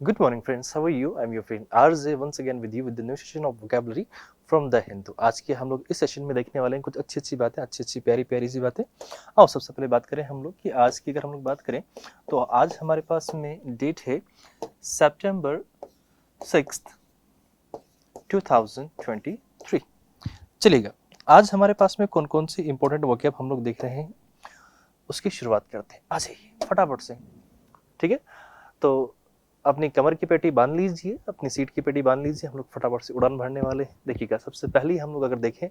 Good morning, friends. How are you? I'm your friend RJ once again with you with the new session of vocabulary from the Hindu. आज के हम लोग इस session में देखने वाले हैं कुछ अच्छी अच्छी बातें, अच्छी अच्छी प्यारी प्यारी सी बातें। आओ सबसे पहले बात करें हम लोग कि आज की अगर हम लोग बात करें तो आज हमारे पास में डेट है सितंबर 6, 2023। चलिएगा, आज हमारे पास में कौन कौन सी इंपॉर्टेंट वोकैब हम लोग देख रहे हैं उसकी शुरुआत करते हैं। आ जाइए फटाफट से, ठीक है। तो अपनी कमर की पेटी बांध लीजिए, अपनी सीट की पेटी बांध लीजिए, हम लोग फटाफट से उड़ान भरने वाले हैं। देखिएगा, सबसे पहले हम लोग अगर देखें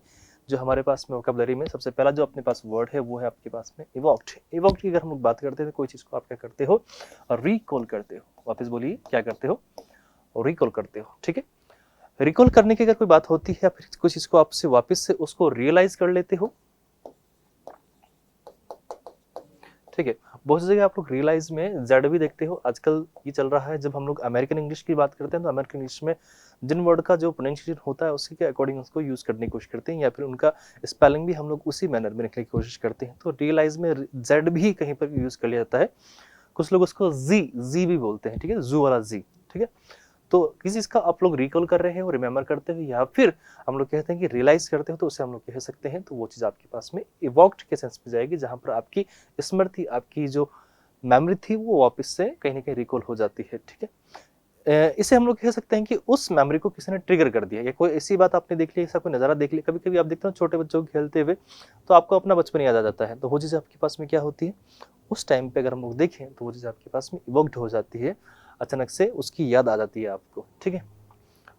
जो हमारे पास में वोकैबुलरी में सबसे पहला जो अपने पास वर्ड है वो है आपके पास में इवोक्ड। इवोक्ड की अगर हम लोग बात करते हैं तो कोई चीज़ को आप क्या करते हो, रिकॉल करते हो। वापस बोलिए, क्या करते हो, रिकॉल करते हो, ठीक है। रिकॉल करने की अगर कोई बात होती है या फिर कुछ चीज़ को आपसे वापस से उसको रियलाइज कर लेते हो, ठीक है। बहुत सी जगह आप लोग रियलाइज में जेड भी देखते हो। आजकल ये चल रहा है, जब हम लोग अमेरिकन इंग्लिश की बात करते हैं तो अमेरिकन इंग्लिश में जिन वर्ड का जो प्रोनाउंसिएशन होता है उसी के अकॉर्डिंग उसको यूज करने की कोशिश करते हैं, या फिर उनका स्पेलिंग भी हम लोग उसी मैनर में लिखने की कोशिश करते हैं। तो रियलाइज में जेड भी कहीं पर यूज कर लिया जाता है। कुछ लोग उसको जी जी भी बोलते हैं, ठीक है, जू वाला जी, ठीक है। तो किसी चीज का आप लोग रिकॉल कर रहे हो, रिमेम्बर करते हो, या फिर हम लोग कहते हैं कि रियलाइज करते हो, तो उसे हम लोग कह सकते हैं। तो वो चीज आपके पास में इवॉक्ड के सेंस में जाएगी, जहां पर आपकी स्मृति, आपकी जो मेमोरी थी वो वापस से कहीं ना कहीं रिकॉल हो जाती है, ठीक है। इसे हम लोग कह सकते हैं कि उस मेमोरी को किसी ने ट्रिगर कर दिया, या कोई ऐसी बात आपने देख ली, ऐसा कोई नज़ारा देख लिया। कभी कभी आप देखते हो छोटे बच्चों को खेलते हुए, तो आपको अपना बचपन याद आ जाता है। तो वो चीज़ आपके पास में क्या होती है, उस टाइम पे अगर हम लोग देखें तो वो चीज़ आपके पास में इवोक्ड हो जाती है, अचानक से उसकी याद आ जाती है आपको, ठीक है।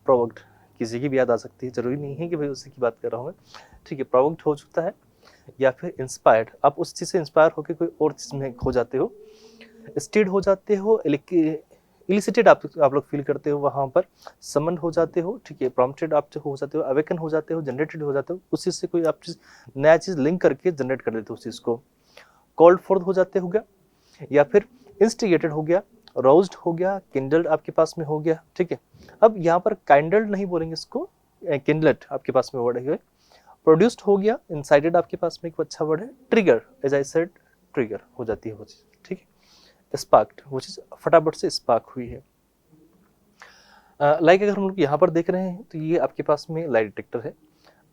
प्रोवोक्ड किसी की भी याद आ सकती है, जरूरी नहीं है कि भाई उसी की बात कर रहा हूँ मैं, ठीक है। प्रोवोक्ड हो चुका है, या फिर इंस्पायर्ड, आप उस चीज़ से इंस्पायर होकर कोई और चीज़ में खो जाते हो, स्टेड हो जाते हो, इलिसिटेड आप लोग फील करते हो वहाँ पर, समन हो जाते हो, ठीक है, प्रॉम्प्टेड आप हो जाते हो, अवेकन हो जाते हो, जनरेटेड हो जाते हो। उस चीज़ से कोई आप चीज़ नया चीज़ लिंक करके जनरेट कर देते हो उस चीज़ को। कॉल्ड फॉर्थ हो जाते हो गया, या फिर इंस्टिगेटेड हो गया, रोज्ड हो गया, किंडल्ड आपके पास में हो गया, ठीक है। अब यहाँ पर काइंडल्ड नहीं बोलेंगे इसको, किंडलेट आपके पास में वर्ड है। प्रोड्यूस्ड हो गया, इंसाइटेड आपके पास में एक अच्छा वर्ड है। Trigger, as I said, trigger हो जाती है वो चीज़, ठीक है। स्पार्क्ड, वो चीज़ फटाफट से स्पार्क हुई है। लाइक अगर हम लोग यहाँ पर देख रहे हैं तो ये आपके पास में लाइट डिटेक्टर है।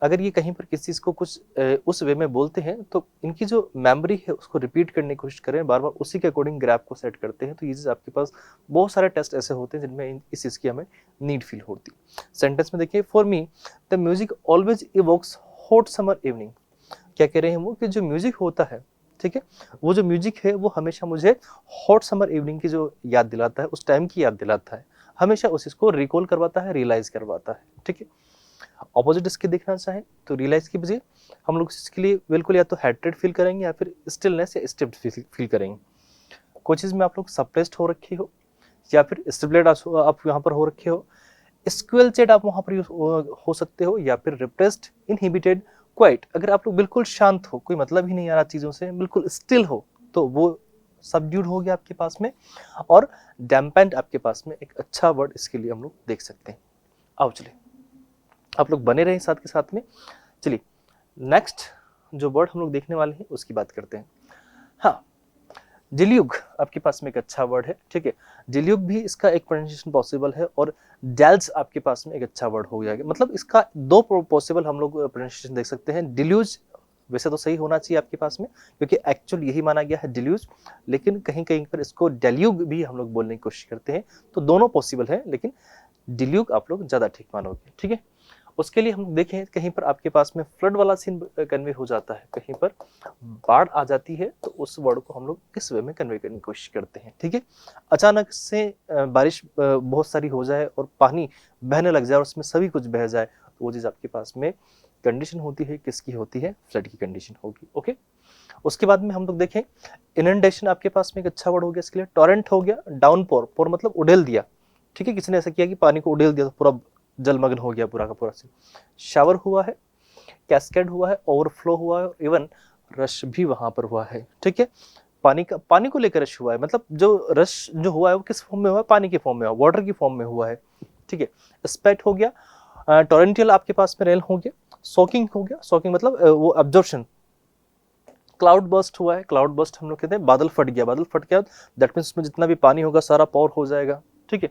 अगर ये कहीं पर किसी चीज़ को कुछ उस वे में बोलते हैं तो इनकी जो मेमोरी है उसको रिपीट करने की कोशिश करें, बार बार उसी के अकॉर्डिंग ग्राफ को सेट करते हैं। तो ये चीज़ आपके पास बहुत सारे टेस्ट ऐसे होते हैं जिनमें इस चीज़ की हमें नीड फील होती है। सेंटेंस में देखिए, for me the music always evokes hot summer evening. क्या कह रहे हैं वो, कि जो म्यूजिक होता है, ठीक है, वो जो म्यूजिक है वो हमेशा मुझे हॉट समर इवनिंग की जो याद दिलाता है, उस टाइम की याद दिलाता है, हमेशा उस चीज़ को रिकॉल करवाता है, रियलाइज करवाता है, ठीक है। ऑपोजिट इसके देखना चाहें तो रियलाइज की बजाय हम लोग इसके लिए बिल्कुल या तो हैट्रेड फील करेंगे या फिर स्टिलनेस या स्टिप्ड फील करेंगे। कोई चीज़ में आप लोग सप्रेस्ड हो रखे हो, या फिर स्टिबलेट आप यहाँ पर हो रखे हो, स्क्वेलचेड आप वहाँ पर हो सकते हो, या फिर रिप्रेस्ड, इनहिबिटेड, क्वाइट। अगर आप लोग बिल्कुल शांत हो, कोई मतलब ही नहीं आ रहा चीज़ों से, बिल्कुल स्टिल हो, तो वो सबड्यूड हो गया आपके पास में। और डैम्पेंड आपके पास में एक अच्छा वर्ड इसके लिए हम लोग देख सकते हैं। आओ चलिए, आप लोग बने रहें साथ के साथ में। चलिए, नेक्स्ट जो वर्ड हम लोग देखने वाले हैं उसकी बात करते हैं। हाँ, डिल्यूग आपके पास में एक अच्छा वर्ड है, ठीक है। डिल्यूग भी इसका एक प्रोनाउंसिएशन पॉसिबल है, और डेल्स आपके पास में एक अच्छा वर्ड हो जाएगा। मतलब इसका दो पॉसिबल हम लोग प्रोनाउंसिएशन देख सकते हैं। डिल्यूज वैसे तो सही होना चाहिए आपके पास में, क्योंकि एक्चुअल यही माना गया है डिल्यूज, लेकिन कहीं कहीं पर इसको डेल्यूग भी हम लोग बोलने की कोशिश करते हैं। तो दोनों पॉसिबल है, लेकिन डिल्यूग आप लोग ज़्यादा ठीक मानोगे, ठीक है। उसके लिए हम देखें, कहीं पर आपके पास में फ्लड वाला सीन कन्वे हो जाता है, कहीं पर बाढ़ आ जाती है, तो उस वर्ड को हम लोग किस वे में कन्वे करने की कोशिश करते हैं, ठीक है। अचानक से बारिश बहुत सारी हो जाए और पानी बहने लग जाए और उसमें सभी कुछ बह जाए, तो वो चीज़ आपके पास में कंडीशन होती है, किसकी होती है, फ्लड की कंडीशन होगी, ओके। उसके बाद में हम लोग देखें, इनंडेशन आपके पास में एक अच्छा वर्ड हो गया इसके लिए। टॉरेंट हो गया, डाउनपोर, पोर मतलब उड़ेल दिया, ठीक है, किसी ने ऐसा किया कि पानी को उड़ेल दिया तो पूरा जलमग्न हो गया पूरा का पूरा से। शावर हुआ है, कैस्केड हुआ है, ओवरफ्लो हुआ है, इवन रश भी वहां पर हुआ है, ठीक है। पानी को लेकर रश हुआ है, मतलब जो रश जो हुआ है वो किस फॉर्म में हुआ है, पानी के फॉर्म में हुआ, वाटर की फॉर्म में हुआ है, ठीक है। स्पेट हो गया, टोरेंटियल आपके पास में रेल हो गया, सोकिंग हो गया, सोकिंग मतलब वो अब्जॉर्प्शन। क्लाउड बर्स्ट हुआ है, क्लाउड बर्स्ट हम लोग कहते हैं बादल फट गया, बादल फट गया दैट मीन्स उसमें जितना भी पानी होगा सारा पॉर हो जाएगा, ठीक है।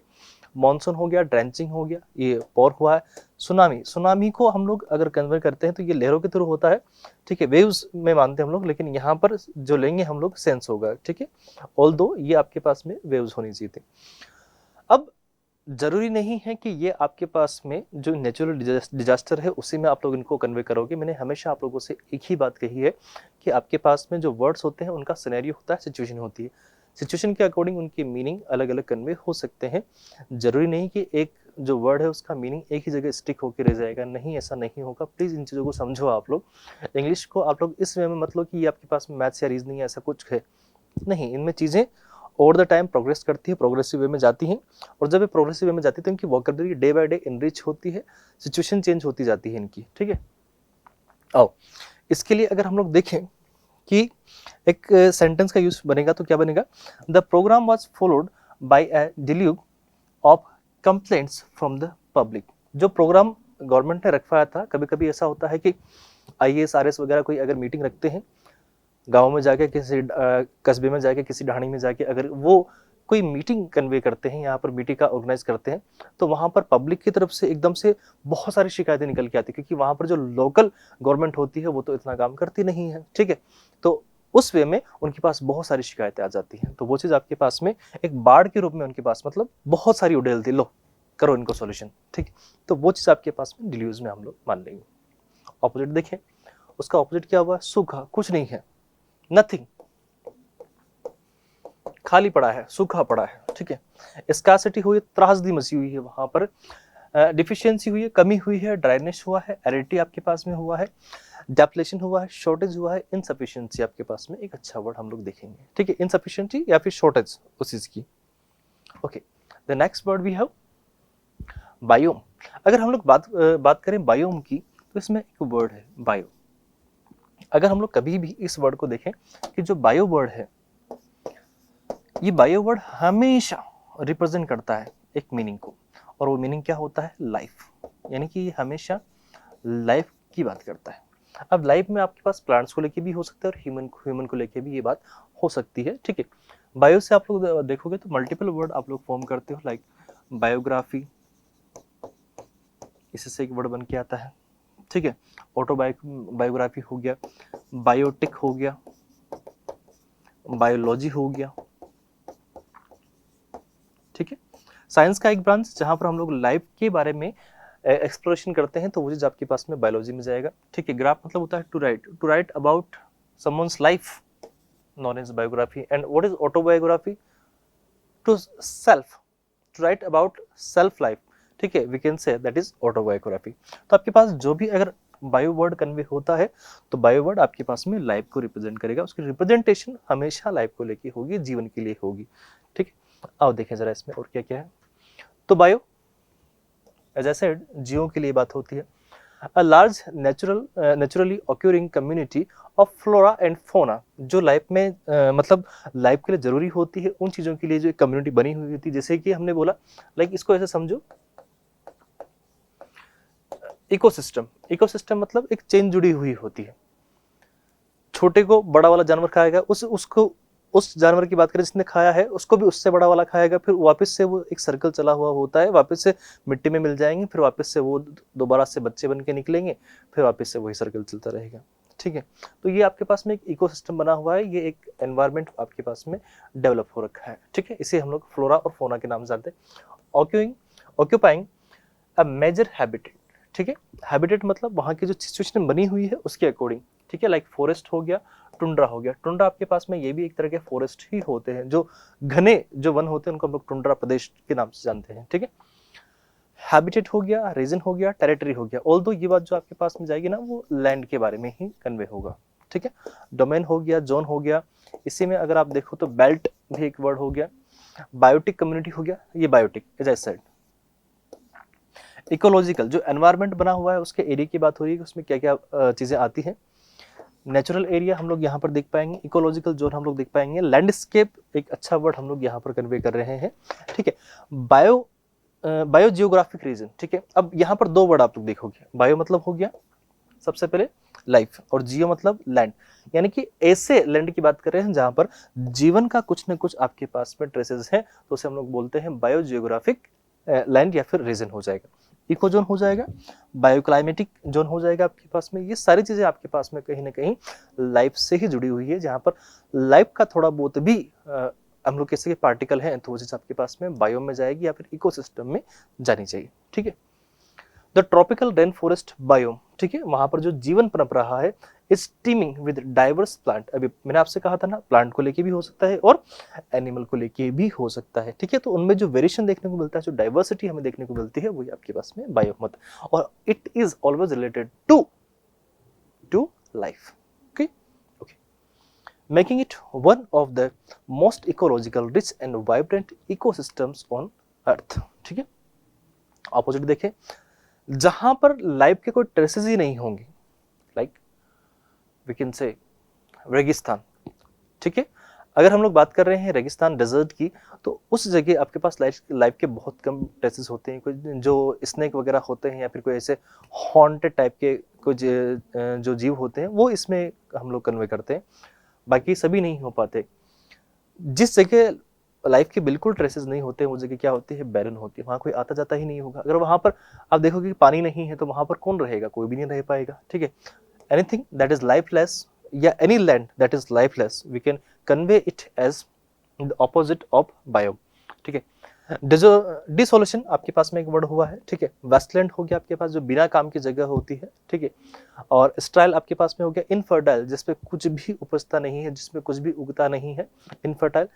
मॉनसून हो गया, ड्रेंचिंग हो गया, ये पौर हुआ है। सुनामी, सुनामी को हम लोग अगर कन्वर्ट करते हैं तो ये लहरों के थ्रू होता है, ठीक है, वेव्स में मानते हैं हम लोग, लेकिन यहाँ पर जो लेंगे हम लोग सेंस होगा, ठीक है, ऑल्दो ये आपके पास में वेव्स होनी चाहिए थी। अब जरूरी नहीं है कि ये आपके पास में जो नेचुरल डिजास्टर है उसी में आप लोग इनको कन्वे करोगे। मैंने हमेशा आप लोगों से एक ही बात कही है कि आपके पास में जो वर्ड्स होते हैं उनका सिनेरियो होता है, सिचुएशन होती है, सिचुएशन के अकॉर्डिंग उनकी मीनिंग अलग अलग कन्वे हो सकते हैं। जरूरी नहीं कि एक जो वर्ड है उसका मीनिंग एक ही जगह स्टिक होकर रह जाएगा, नहीं, ऐसा नहीं होगा। प्लीज इन चीज़ों को समझो। आप लोग इंग्लिश को आप लोग इस वे में मत लो कि ये आपके पास में मैथ्स या रीजनिंग ऐसा कुछ है, नहीं, इनमें चीज़ें ओवर द टाइम प्रोग्रेस करती है, प्रोग्रेसिव वे में जाती हैं, और जब ये प्रोग्रेसिव वे में जाती है तो इनकी vocabulary day by day enrich होती है, सिचुएशन चेंज होती जाती है इनकी, ठीक है। आओ इसके लिए अगर हम लोग देखें कि एक सेंटेंस का यूज बनेगा तो क्या बनेगा, the program was followed by a deluge of complaints from the public. जो प्रोग्राम गवर्नमेंट ने रखवाया था, कभी कभी ऐसा होता है कि IAS RS वगैरह कोई अगर मीटिंग रखते हैं गांव में जाके, किसी कस्बे में जाके, किसी ढाणी में जाके, अगर वो कोई मीटिंग कन्वे करते हैं, यहाँ पर मीटिंग का ऑर्गेनाइज करते हैं, तो वहाँ पर पब्लिक की तरफ से एकदम से बहुत सारी शिकायतें निकल के आती है, क्योंकि वहाँ पर जो लोकल गवर्नमेंट होती है वो तो इतना काम करती नहीं है, ठीक है। तो उस वे में उनके पास बहुत सारी शिकायतें आ जाती हैं, तो वो चीज़ आपके पास में एक बाढ़ के रूप में उनके पास मतलब बहुत सारी उड़ेल दी, लो करो इनको सॉल्यूशन, ठीक। तो वो चीज़ आपके पास में डिल्यूज में हम लोग मान लेंगे। ऑपोजिट देखें, उसका ऑपोजिट क्या हुआ, सूखा, कुछ नहीं है, नथिंग, खाली पड़ा है, सूखा पड़ा है, ठीक है। स्कार्सिटी हुई, त्रासदी मची हुई है, वहां पर डिफिशियंसी हुई है, कमी हुई है, ड्राइनेस हुआ है, एरिडिटी आपके पास में हुआ है, डेप्लेशन हुआ है, शॉर्टेज हुआ है, इनसफिशिएंसी आपके पास में एक अच्छा वर्ड हम लोग देखेंगे, ठीक है, इनसफिशिएंसी या फिर शॉर्टेज उस चीज की। Okay, the next word we have biome. अगर हम लोग बात करें बायोम की, तो इसमें एक वर्ड है बायो। अगर हम लोग कभी भी इस वर्ड को देखें कि जो बायो वर्ड है, ये बायो वर्ड हमेशा रिप्रेजेंट करता है एक मीनिंग को, और वो मीनिंग क्या होता है, लाइफ, यानी कि ये हमेशा लाइफ की बात करता है। अब लाइफ में आपके पास प्लांट्स को लेके भी हो सकता है और ह्यूमन को लेके भी ये बात हो सकती है, ठीक है। बायो से आप लोग देखोगे तो मल्टीपल वर्ड आप लोग फॉर्म करते हो, लाइक बायोग्राफी, इससे एक वर्ड बन के आता है, ठीक है, बायोग्राफी हो गया, बायोटिक हो गया, बायोलॉजी हो गया, ठीक है। साइंस का एक ब्रांच जहां पर हम लोग लाइफ के बारे में एक्सप्लोरेशन करते हैं, तो वो चीज आपके पास में बायोलॉजी में जाएगा, ठीक है। ग्राफ मतलब होता है to write about someone's life, known as biography. And what is autobiography, to write about self life, ठीक है, we can say that is autobiography. तो आपके पास जो भी अगर बायो वर्ड कन्वे होता है, तो बायो वर्ड आपके पास में लाइफ को रिप्रेजेंट करेगा, उसकी रिप्रेजेंटेशन हमेशा लाइफ को लेके होगी, जीवन के लिए होगी, ठीक है। आओ देखें जरा इसमें और क्या क्या है। तो बायो एज आई सेड जीवों के लिए बात होती है, a large naturally occurring community of flora and fauna. जो लाइफ में मतलब लाइफ के लिए जरूरी होती है, उन चीजों के लिए जो एक कम्युनिटी बनी हुई होती है, जैसे कि हमने बोला, लाइक इसको ऐसे समझो, इकोसिस्टम मतलब एक चेन जुड़ी हुई होती है, छोटे को बड़ा वाला जानवर खाएगा, उस जानवर की बात करें जिसने खाया है, उसको भी उससे बड़ा वाला खाएगा, फिर वापस से वो एक सर्कल चला हुआ होता है, वापस से मिट्टी में मिल जाएंगे, फिर वापस से वो दोबारा से बच्चे बन के निकलेंगे, फिर वापस से वही सर्कल चलता रहेगा, ठीक है। तो ये आपके पास में एक इकोसिस्टम बना हुआ है, ये एक एनवायरमेंट आपके पास में डेवलप हो रखा है, ठीक है। इसे हम लोग फ्लोरा और फोना के नाम से जानते हैं। ऑक्यूपाइंग अ मेजर हैबिटेट, ठीक है, हैबिटेट मतलब वहाँ की जो सिचुएशन बनी हुई है उसके अकॉर्डिंग, ठीक है। लाइक फॉरेस्ट हो गया, टुंड्रा हो गया, टुंड्रा आपके पास में ये भी एक तरह के फॉरेस्ट ही होते हैं, जो घने जो वन होते हैं उनको हम लोग टुंड्रा प्रदेश के नाम से जानते हैं, ठीक है। हैबिटेट हो गया, रीजन हो गया, टेरिटरी हो गया, ऑल्दो ये बात जो आपके पास में जाएगी ना वो लैंड के बारे में ही कन्वे होगा, ठीक है। डोमेन हो गया, जोन हो गया, इसी में अगर आप देखो तो बेल्ट भी एक वर्ड हो गया, बायोटिक कम्युनिटी हो गया, ये biotic as I said. Ecological जो एनवायरनमेंट बना हुआ है उसके एरिया की बात हो रही है, उसमें क्या क्या चीजें आती हैं। नेचुरल एरिया हम लोग यहाँ पर देख पाएंगे, इकोलॉजिकल जोन हम लोग देख पाएंगे, लैंडस्केप एक अच्छा वर्ड हम लोग यहाँ पर कन्वे कर रहे हैं, ठीक है। बायो जियोग्राफिक रीजन, ठीक है। अब यहाँ पर दो वर्ड आप लोग देखोगे, बायो मतलब हो गया सबसे पहले लाइफ, और जियो मतलब लैंड, यानी कि ऐसे लैंड की बात कर रहे हैं जहां पर जीवन का कुछ न कुछ आपके पास में ट्रेसेस हैं, तो उसे हम लोग बोलते हैं बायोजियोग्राफिक लैंड या फिर रीजन हो जाएगा। इको जोन हो जाएगा, बायोक्लाइमेटिक जोन हो जाएगा आपके पास में। ये सारी चीजें आपके पास में कहीं ना कहीं लाइफ से ही जुड़ी हुई है, जहां पर लाइफ का थोड़ा बहुत भी हम लोग कैसे पार्टिकल हैं तो वो चीज आपके पास में बायो में जाएगी या फिर इकोसिस्टम में जानी चाहिए। ठीक है, the tropical rain forest biome, ठीक है, वहां पर जो जीवन पनप रहा है is teeming with diverse plant. अभी मैंने आपसे कहा था ना, प्लांट को लेके भी हो सकता है और एनिमल को लेके भी हो सकता है। ठीक है, तो उनमें जो वेरिएशन देखने को मिलता है, जो डाइवर्सिटी हमें देखने को मिलती है, वही आपके पास में बायोम होता है, और it is always related to life. Okay okay, making it one of the most ecological rich and vibrant ecosystems on earth। ठीक है, ऑपोजिट देखें, जहां पर लाइफ के कोई ट्रेसेस ही नहीं होंगे, लाइक वी कैन से रेगिस्तान। ठीक है, अगर हम लोग बात कर रहे हैं रेगिस्तान डेजर्ट की, तो उस जगह आपके पास लाइफ के बहुत कम ट्रेसेस होते हैं। कोई जो स्नेक वगैरह होते हैं या फिर कोई ऐसे हॉन्टेड टाइप के कुछ जो जीव होते हैं, वो इसमें हम लोग कन्वे करते हैं, बाकी सभी नहीं हो पाते। जिस जगह लाइफ के बिल्कुल ट्रेसेस नहीं होते, वो जगह क्या होती है, बैरन होती है, वहां कोई आता जाता ही नहीं होगा। अगर वहां पर आप देखोगे कि पानी नहीं है, तो वहां पर कौन रहेगा, कोई भी नहीं रह पाएगा। ठीक है, एनीथिंग दैट इज लाइफलेस या any land that is lifeless, we can convey it as the opposite of bio. ठीक है, डिसोल्यूशन आपके पास में एक वर्ड हुआ है। ठीक है, वेस्टलैंड हो गया आपके पास, जो बिना काम की जगह होती है। ठीक है, और स्टाइल आपके पास में हो गया इनफर्टाइल, जिसपे कुछ भी उपजता नहीं है, जिसमें कुछ भी उगता नहीं है, इनफर्टाइल।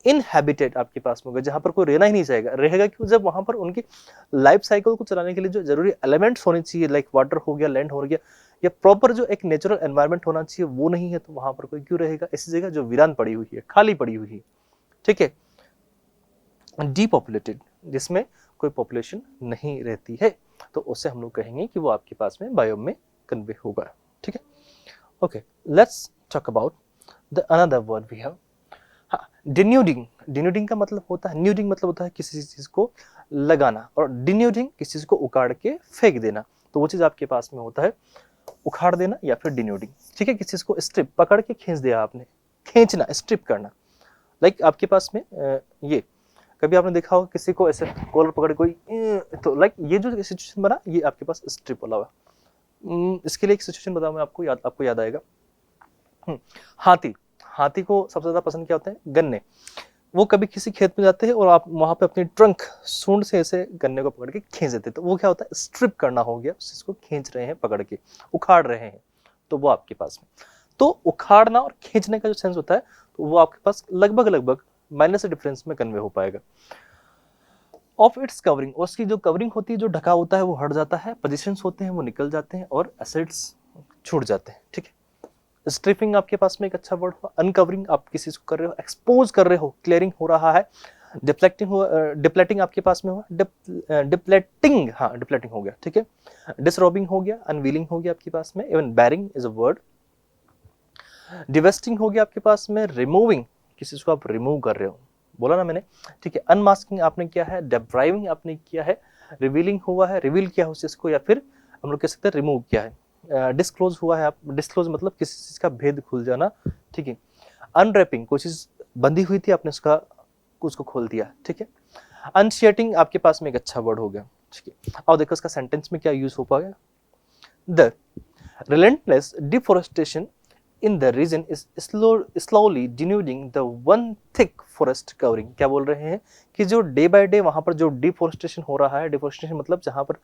इनहैबिटेड आपके पास में होगा, जहां पर कोई रहना ही नहीं चाहेगा, रहेगा क्यों, जब वहां पर उनकी लाइफ साइकिल को चलाने के लिए जो जरूरी एलिमेंट्स होने चाहिए, लाइक वाटर हो गया, लैंड हो गया, या प्रॉपर जो एक नेचुरल एनवायरनमेंट होना चाहिए, वो नहीं है, तो वहां पर कोई क्यों रहेगा। ऐसी जगह जो वीरान पड़ी हुई है, खाली पड़ी हुई है। ठीक है, डीपॉपुलेटेड, जिसमें कोई पॉपुलेशन नहीं रहती है, तो उसे हम लोग कहेंगे कि वो आपके पास में बायोम में कन्वे होगा। ठीक है, okay, let's talk about the another word we have. Denuding, denuding का मतलब होता है, न्यूडिंग मतलब होता है किसी चीज को लगाना, और डिन्यूडिंग किसी चीज को उखाड़ के फेंक देना, तो वो चीज आपके पास में होता है उखाड़ देना या फिर डिन्यूडिंग। ठीक है, किसी चीज को स्ट्रिप पकड़ के खींच दिया आपने, खींचना, स्ट्रिप करना। लाइक आपके पास में ये कभी आपने देखा होगा किसी को ऐसे कॉलर पकड़ कोई, तो लाइक ये जो सिचुएशन बना, ये आपके पास स्ट्रिप वाला हुआ। इसके लिए एक सिचुएशन बताऊं मैं आपको, आपको याद आएगा। हाथी, हाथी को सबसे ज्यादा पसंद क्या होते हैं, गन्ने। वो कभी किसी खेत में जाते हैं और आप वहां पे अपनी ट्रंक सूंड से ऐसे गन्ने को पकड़ के खींच देते हैं, तो वो क्या होता है, स्ट्रिप करना हो गया, उसको खींच रहे हैं, पकड़ के उखाड़ रहे हैं, तो वो आपके पास में। तो उखाड़ना और खींचने का जो सेंस होता है, तो वो आपके पास लगभग लगभग माइनस से डिफरेंस में कन्वे हो पाएगा। ऑफ इट्स कवरिंग, उसकी जो कवरिंग होती है, जो ढका होता है, वो हट जाता है, पोजीशंस होते हैं वो निकल जाते हैं, और एसेट्स छूट जाते हैं। ठीक है, स्ट्रिपिंग आपके पास में एक अच्छा वर्ड हुआ। अनकवरिंग, आप किसी को कर रहे हो, एक्सपोज कर रहे हो, क्लियरिंग हो रहा है। डिप्लेटिंग हुआ, डिप्लेटिंग आपके पास में हुआ, डिप्लेटिंग, हाँ डिप्लेटिंग हो गया। ठीक है, डिसरोबिंग हो गया, अनवीलिंग हो गया आपके पास में, even barring is a word. Divesting हो गया आपके पास में, रिमूविंग, किसी को आप रिमूव कर रहे हो, बोला ना मैंने। ठीक है, अनमास्किंग आपने किया है, डेप्राइविंग आपने किया है, रिवीलिंग हुआ है, रिवील किया है उस चीज को, या फिर हम लोग कह सकते हैं रिमूव किया है। डिस्क्लोज हुआ है, आप डिस्क्लोज मतलब किसी चीज का भेद खुल जाना। ठीक है, अनरैपिंग, कोई चीज बंधी हुई थी, आपने उसको खोल दिया। ठीक है, अनशियटिंग आपके पास में एक अच्छा वर्ड हो गया। ठीक है, और देखो इसका सेंटेंस में क्या यूज हो पाएगा, the relentless deforestation in the region is slowly denuding the one thick forest covering। क्या बोल रहे हैं कि जो डे बाय डे वहां पर जो डिफोरेस्टेशन हो रहा है, डिफोरेस्टेशन मतलब जहां पर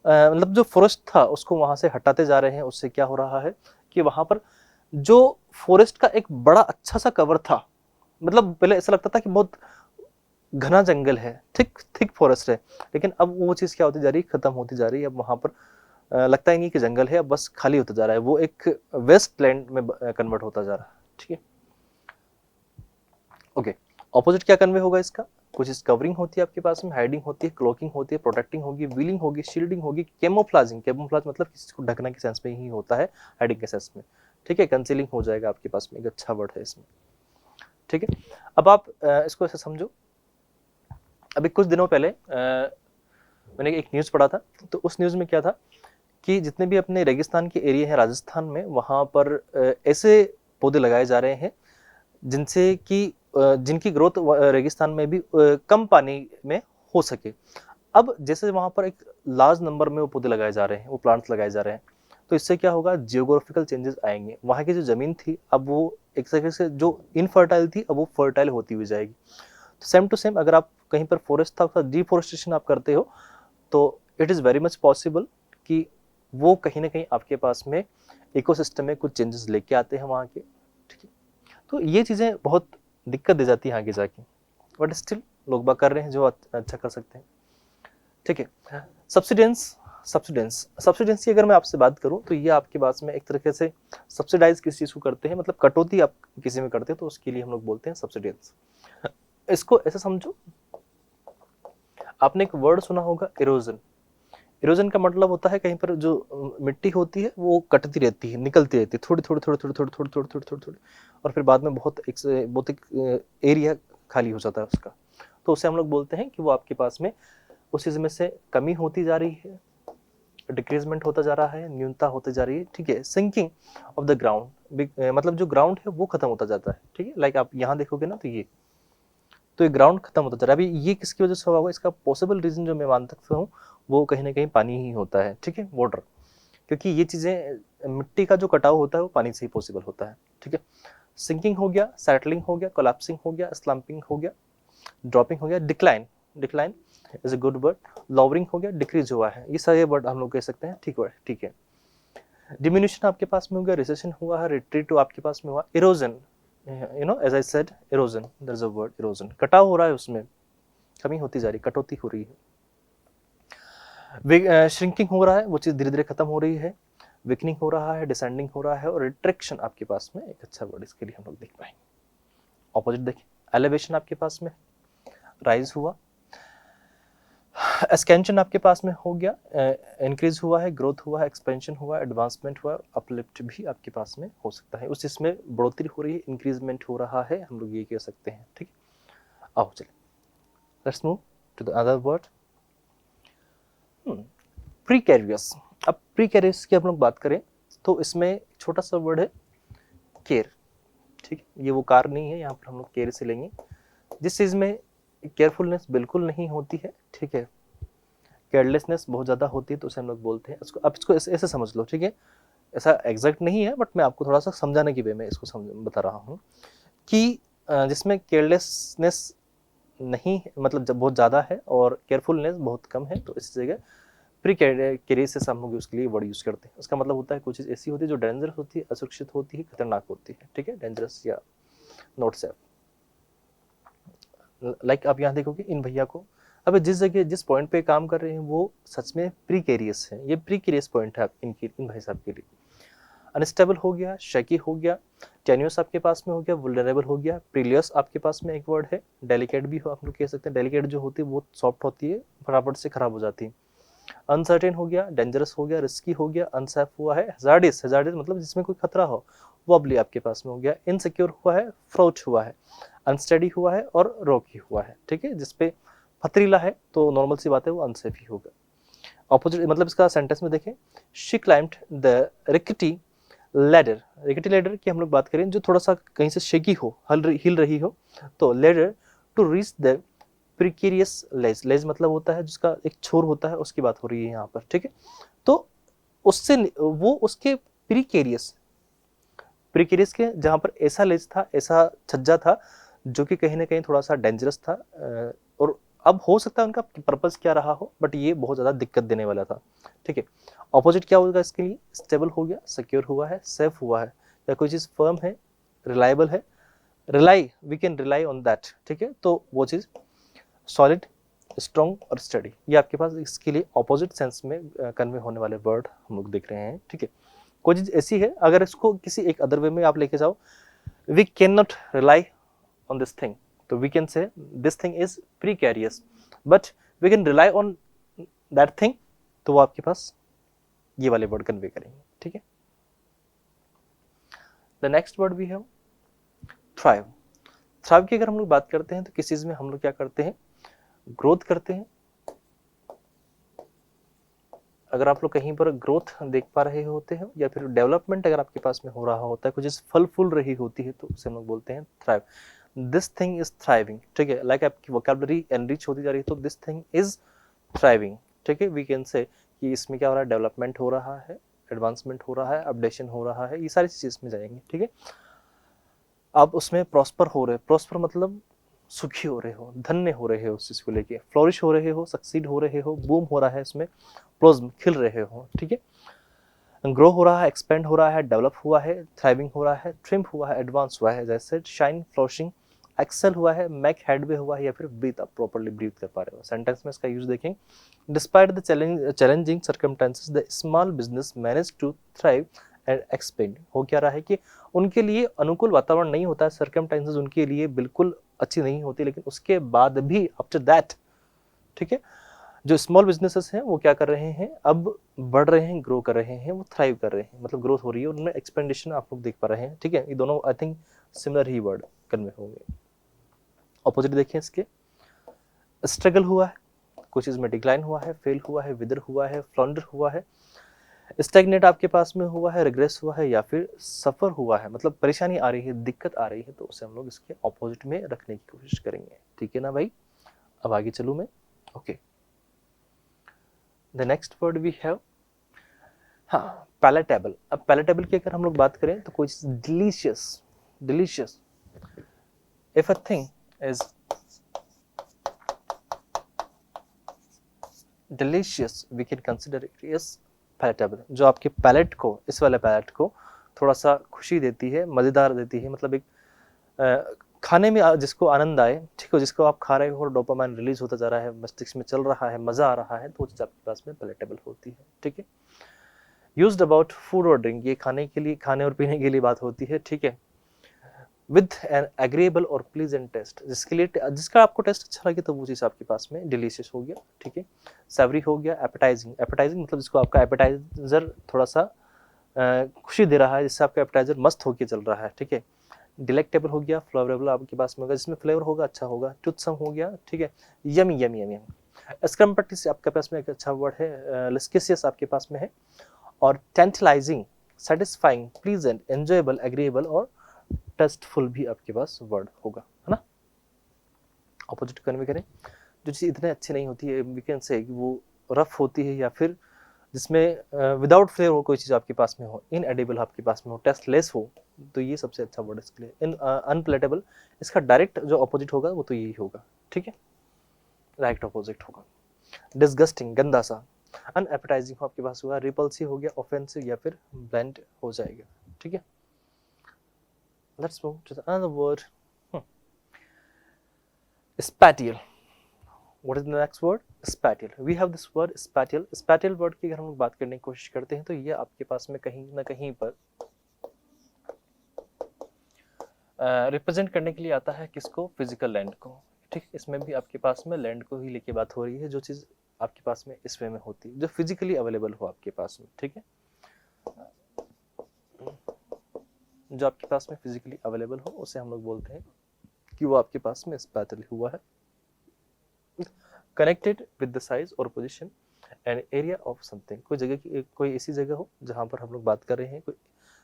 मतलब जो फॉरेस्ट था उसको वहां से हटाते जा रहे हैं, उससे क्या हो रहा है कि वहां पर जो फॉरेस्ट का एक बड़ा अच्छा सा कवर था, मतलब पहले ऐसा लगता था कि बहुत घना जंगल है, थिक थिक फॉरेस्ट है, लेकिन अब वो चीज क्या होती जा रही है, खत्म होती जा रही है। अब वहां पर लगता ही नहीं कि जंगल है, अब बस खाली होता जा रहा है, वो एक वेस्ट लैंड में कन्वर्ट होता जा रहा है। ठीक है, ओके, ऑपोजिट क्या कन्वे होगा इसका, कुछ इस कवरिंग होती है आपके पास में, हाइडिंग होती है, क्लोकिंग होती है, प्रोटेक्टिंग होगी, व्हीलिंग होगी, शील्डिंग होगी, कैमोफ्लाजिंग, कैमोफ्लाज मतलब किसी को ढकना के सेंस में ही होता है, हाइडिंग के सेंस में। ठीक है, कंसीलिंग हो जाएगा आपके पास में, एक अच्छा वर्ड है इसमें। ठीक है, अब आप इसको ऐसे समझो, अभी कुछ दिनों पहले मैंने एक न्यूज पढ़ा था, तो उस न्यूज में क्या था कि जितने भी अपने रेगिस्तान के एरिया हैं राजस्थान में, वहाँ पर ऐसे पौधे लगाए जा रहे हैं जिनसे कि जिनकी ग्रोथ रेगिस्तान में भी कम पानी में हो सके। अब जैसे वहाँ पर एक लार्ज नंबर में वो पौधे लगाए जा रहे हैं, वो प्लांट्स लगाए जा रहे हैं, तो इससे क्या होगा, जियोग्राफिकल चेंजेस आएंगे। वहाँ की जो ज़मीन थी अब वो एक तरीके से जो इनफर्टाइल थी अब वो फर्टाइल होती हुई जाएगी। तो सेम टू सेम अगर आप कहीं पर फॉरेस्ट था उसका डिफॉरेस्टेशन आप करते हो तो it is very much possible कि वो कहीं ना कहीं आपके पास में इकोसिस्टम में कुछ चेंजेस लेके आते हैं वहाँ के। ठीक है, तो ये चीज़ें बहुत दिक्कत दे जाती हैं आगे जाके, बट स्टिल लोग बाग कर रहे हैं जो अच्छा कर सकते हैं। ठीक है, सब्सिडेंस की अगर मैं आपसे बात करूं तो ये आपके पास में एक तरीके से सब्सिडाइज किस चीज़ को करते हैं, मतलब कटौती आप किसी में करते हैं तो उसके लिए हम लोग बोलते हैं सब्सिडेंस। इसको ऐसे समझो, आपने एक वर्ड सुना होगा इरोजन। इरोजन का मतलब होता है कहीं पर जो मिट्टी होती है वो कटती रहती है, निकलती रहती है, थोड़ी थोड़ी थोड़ी थोड़ी थोड़ी थोड़ी थोड़ी थोड़ी थोड़ी थोड़ी, और फिर बाद में बहुत एक एरिया खाली हो जाता है उसका। तो उसे हम लोग बोलते हैं कि वो आपके पास में उस चीज़ में से कमी होती जा रही है, डिक्रीजमेंट होता जा रहा है, न्यूनता होती जा रही है। ठीक है, सिंकिंग ऑफ द ग्राउंड, मतलब जो ग्राउंड है वो खत्म होता जाता है। ठीक है, लाइक आप यहाँ देखोगे ना तो ये ग्राउंड खत्म होता जा रहा है। अभी ये किसकी वजह से हुआ होगा, इसका पॉसिबल रीजन जो मैं मान सकता हूँ वो कहीं ना कहीं पानी ही होता है। ठीक है, वाटर, क्योंकि ये चीज़ें मिट्टी का जो कटाव होता है वो पानी से ही पॉसिबल होता है। ठीक है, सिंकिंग हो गया, सेटलिंग हो गया, कोलैप्सिंग हो गया, स्लम्पिंग हो गया, ड्रॉपिंग हो गया, decline, decline is a good word, lowering हो गया, डिक्रीज हुआ है, ये सारे वर्ड हम लोग कह सकते हैं। ठीक है, डिमिन्यूशन आपके पास में हो गया, रिसेशन हुआ है, रिट्रीट आपके पास में हुआ, erosion, as I said erosion, there is a word erosion, कटाव हो रहा है, उसमें कमी होती जा रही, कटौती हो रही है, श्रिंकिंग हो रहा है, वो चीज़ धीरे धीरे खत्म हो रही है, विकनिंग हो रहा है, डिसेंडिंग हो रहा है, और रिट्रैक्शन आपके पास में एक अच्छा वर्ड इसके लिए हम लोग देख पाएंगे। ऑपोजिट देखिए, एलिवेशन आपके पास में राइज हुआ, एक्सपेंशन आपके पास में हो गया, इंक्रीज हुआ है, ग्रोथ हुआ है, एक्सपेंशन हुआ है, एडवांसमेंट हुआ है, अपलिफ्ट भी आपके पास में हो सकता है, उस इसमें बढ़ोतरी हो रही है, इंक्रीजमेंट हो रहा है, हम लोग ये कह सकते हैं। ठीक है, आओ चलिए let's move to the other word, precarious. अब प्रीकैरियस की हम लोग बात करें तो इसमें छोटा सा वर्ड है केयर। ठीक है, ये वो कार नहीं है, यहाँ पर हम लोग केयर से लेंगे जिस चीज़ में केयरफुलनेस बिल्कुल नहीं होती है। ठीक है, केयरलेसनेस बहुत ज़्यादा होती है, तो उसे हम लोग बोलते हैं इसको, आप इसको ऐसे समझ लो। ठीक है, ऐसा एग्जैक्ट नहीं है, बट मैं आपको थोड़ा सा समझाने की वे में इसको बता रहा हूँ कि जिसमें केयरलेसनेस नहीं मतलब जब बहुत ज़्यादा है और केयरफुलनेस बहुत कम है, तो इस जगह प्री कैरियस हम लोग उसके लिए वर्ड यूज़ करते हैं। उसका मतलब होता है कुछ चीज़ ऐसी होती है जो डेंजरस होती है, असुरक्षित होती है, खतरनाक होती है। ठीक है, डेंजरस या नॉट सेफ। लाइक आप यहाँ देखोगे इन भैया को, अब जिस जगह जिस पॉइंट पे काम कर रहे हैं वो सच में प्रीकेरियस है, ये प्रीकेरियस पॉइंट है इन भाई साहब के लिए। अनस्टेबल हो गया, शेकी हो गया, टेन्यूस आपके पास में हो गया, वुल्नरेबल हो गया, प्रीलियस आपके पास में एक वर्ड है, डेलिकेट भी हो आप लोग कह सकते हैं। डेलिकेट जो होती है वो सॉफ्ट होती है, फटाफट से खराब हो जाती है। अनसर्टेन हो गया, डेंजरस हो गया, रिस्की हो गया, अनसेफ हुआ है, हजार्डिस, हजार्डिस मतलब जिसमें कोई खतरा हो, वॉबली आपके पास में हो गया, इनसिक्योर हुआ है, फ्रोच हुआ है, अनस्टडी हुआ है, और रॉकी हुआ है। ठीक है, जिसपे पथरीला है तो नॉर्मल सी बात है वो अनसेफ ही होगा। ऑपोजिट मतलब इसका सेंटेंस में देखें, she climbed the rickety ladder, rickety ladder की हम लोग बात करें जो थोड़ा सा कहीं से शेकी हो, हिल रही हो, तो ladder to reach the precarious ledge, ledge मतलब होता है जिसका एक छोर होता है, उसकी बात हो रही है यहाँ पर। ठीक है, तो उससे वो उसके प्रिकेरियस, प्रिकेरियस के जहाँ पर ऐसा लेज था, ऐसा छज्जा था जो कि कहीं ना कहीं थोड़ा सा डेंजरस था, और अब हो सकता है उनका पर्पस क्या रहा हो, बट ये बहुत ज़्यादा दिक्कत देने वाला था। ठीक है, ऑपोजिट क्या होगा इसके लिए, स्टेबल हो गया, सिक्योर हुआ है, सेफ हुआ है, या कोई चीज़ फर्म है, रिलायबल है, rely, we can rely on that. ठीक है, तो वो चीज़ सॉलिड, स्ट्रॉन्ग और स्टडी, ये आपके पास इसके लिए ऑपोजिट सेंस में कन्वे होने वाले वर्ड हम लोग देख रहे हैं। ठीक है, कोई चीज़ ऐसी है अगर इसको किसी एक अदर वे में आप लेके जाओ, we can not rely on this thing, तो we can say this thing is precarious, but we can rely on that thing, तो वो आपके पास ये वाले वर्ड कन्वे करेंगे। ठीक है, द नेक्स्ट वर्ड भी है थ्राइव। थ्राइव की अगर हम लोग बात करते हैं तो किस चीज़ में हम लोग क्या करते हैं, ग्रोथ करते हैं, अगर आप लोग कहीं पर ग्रोथ देख पा रहे होते हैं या फिर डेवलपमेंट अगर आपके पास में हो रहा होता है, कुछ चीज फल फूल रही होती है, तो उसे हम लोग बोलते हैं thrive. This thing is thriving, ठीक है, लाइक आपकी वोकैबुलरी एनरिच होती जा रही है, तो दिस थिंग इज थ्राइविंग, ठीक है। वी कैन से कि इसमें क्या हो रहा है, डेवलपमेंट हो रहा है, एडवांसमेंट हो रहा है, अपडेशन हो रहा है, ये सारी चीजें इसमें जाएंगी, ठीक है। आप उसमें प्रॉस्पर हो रहे, प्रॉस्पर मतलब सुखी हो रहे हो, धन्य हो रहे हो उस चीज को लेके, फ्लोरिश हो रहे हो, सक्सीड हो रहे हो, बूम हो रहा है इसमें, प्लोज्म खिल रहे हो, ठीक है। ग्रो हो रहा है, एक्सपेंड हो रहा है, डेवलप हुआ है, थ्राइविंग हो रहा है, ट्रिम हुआ है, एडवांस हुआ है, जैसे शाइन, फ्लोरिशिंग, एक्सेल हुआ है, मैक हेडवे हुआ है, या फिर ब्रीथ आप प्रॉपर्ली ब्रीथ कर पा रहे हो। सेंटेंस में इसका यूज देखें, despite the challenging circumstances the small business manage to thrive and expand. हो क्या रहा है कि उनके लिए अनुकूल वातावरण नहीं होता है, सर्कमस्टेंसेस उनके लिए बिल्कुल अच्छी नहीं होती, लेकिन उसके बाद भी आफ्टर दैट, ठीक है, जो स्मॉल बिजनेसेस हैं वो क्या कर रहे हैं, अब बढ़ रहे हैं, ग्रो कर रहे हैं, वो थ्राइव कर रहे हैं, मतलब ग्रोथ हो रही है, उनमें एक्सपेंडिशन आप लोग देख पा रहे हैं, ठीक है। ये दोनों I think similar he word convey होंगे। ऑपोजिट देखिए इसके, स्ट्रगल हुआ है, कुछ चीज में डिक्लाइन हुआ है, फेल हुआ है, विदर हुआ है, फ्लॉन्डर हुआ है, स्टैग्नेट आपके पास में हुआ है, रिग्रेस हुआ है, या फिर सफर हुआ है, मतलब परेशानी आ रही है, दिक्कत आ रही है, तो उसे हम लोग इसके ऑपोजिट में रखने की कोशिश करेंगे, ठीक है ना भाई। अब आगे चलूं मैं, okay. The next word we have, हाँ, पैलेटेबल। अब पैलेटेबल की अगर हम लोग बात करें तो कोई चीज delicious, delicious, if a thing is delicious we can consider it is palatable. जो आपके पैलेट को, इस वाले पैलेट को थोड़ा सा खुशी देती है, मजेदार देती है, मतलब एक खाने में जिसको आनंद आए, ठीक है, जिसको आप खा रहे हो और डोपामाइन रिलीज होता जा रहा है, मस्तिष्क में चल रहा है, मजा आ रहा है, तो वो चीज आपके पास में पैलेटेबल होती है, ठीक है। यूज्ड अबाउट फूड और ड्रिंक, ये खाने के लिए, खाने और पीने के लिए बात होती है, ठीक है। विद एन एग्रीएबल और प्लीजेंट टेस्ट, जिसके लिए, जिसका आपको टेस्ट अच्छा लगे, तो वो चीज़ आपके पास में डिलीशियस हो गया, ठीक है। सैवरी हो गया, एपेटाइजिंग, एपेटाइजिंग मतलब जिसको आपका एपेटाइजर थोड़ा सा खुशी दे रहा है, जिससे आपका एपेटाइजर मस्त होकर चल रहा है, ठीक है। डिलेक्टेबल हो गया, फ्लेवरेबल आपके पास में होगा, जिसमें फ्लेवर होगा, अच्छा होगा, टूथसम हो गया, ठीक है। यमी यमी यमी, स्क्रम्पटिस आपके पास में एक अच्छा वर्ड है, लिस्केसियस आपके पास में है, और tantalising, satisfying, pleasant, enjoyable, agreeable और टेस्टफुल भी आपके पास वर्ड होगा, है ना। ऑपोजिट कन्वे करें, जो चीज़ इतने अच्छी नहीं होती है, वी कैन से वो रफ होती है, या फिर जिसमें विदाउट फ्लेवर हो कोई चीज़ आपके पास में हो, इनएडिबल आपके पास में हो, टेस्टलेस हो, तो ये सबसे अच्छा वर्ड है इसके लिए। इन अनप्लेटेबल, इसका डायरेक्ट जो ऑपोजिट होगा वो तो यही होगा, ठीक है, डायरेक्ट ऑपोजिट होगा। डिस्गस्टिंग, गंदा सा। अनएपेटाइजिंग हो आपके पास हुआ, रिपल्सिव हो गया, ऑफेंसिव या फिर ब्लेंड हो जाएगा, ठीक है। Let's move to the other word. Spatial. What is the next word? Spatial. We have this word spatial. Spatial word की अगर हम लोग बात करने की कोशिश करते हैं, तो ये आपके पास में कहीं ना कहीं पर रिप्रेजेंट करने के लिए आता है, किसको, फिजिकल लैंड को, ठीक। इसमें भी आपके पास में लैंड को ही लेके बात हो रही है, जो चीज़ आपके पास में इस वे में होती है, जो फिजिकली अवेलेबल हो आपके पास में, ठीक है, जो आपके पास में फिजिकली अवेलेबल हो, उसे हम लोग बोलते हैं कि वो आपके पास में स्पैटियल हुआ है। कनेक्टेड विद द साइज और position and area of something, कोई जगह की, कोई ऐसी जगह हो जहां पर हम लोग बात कर रहे हैं, कोई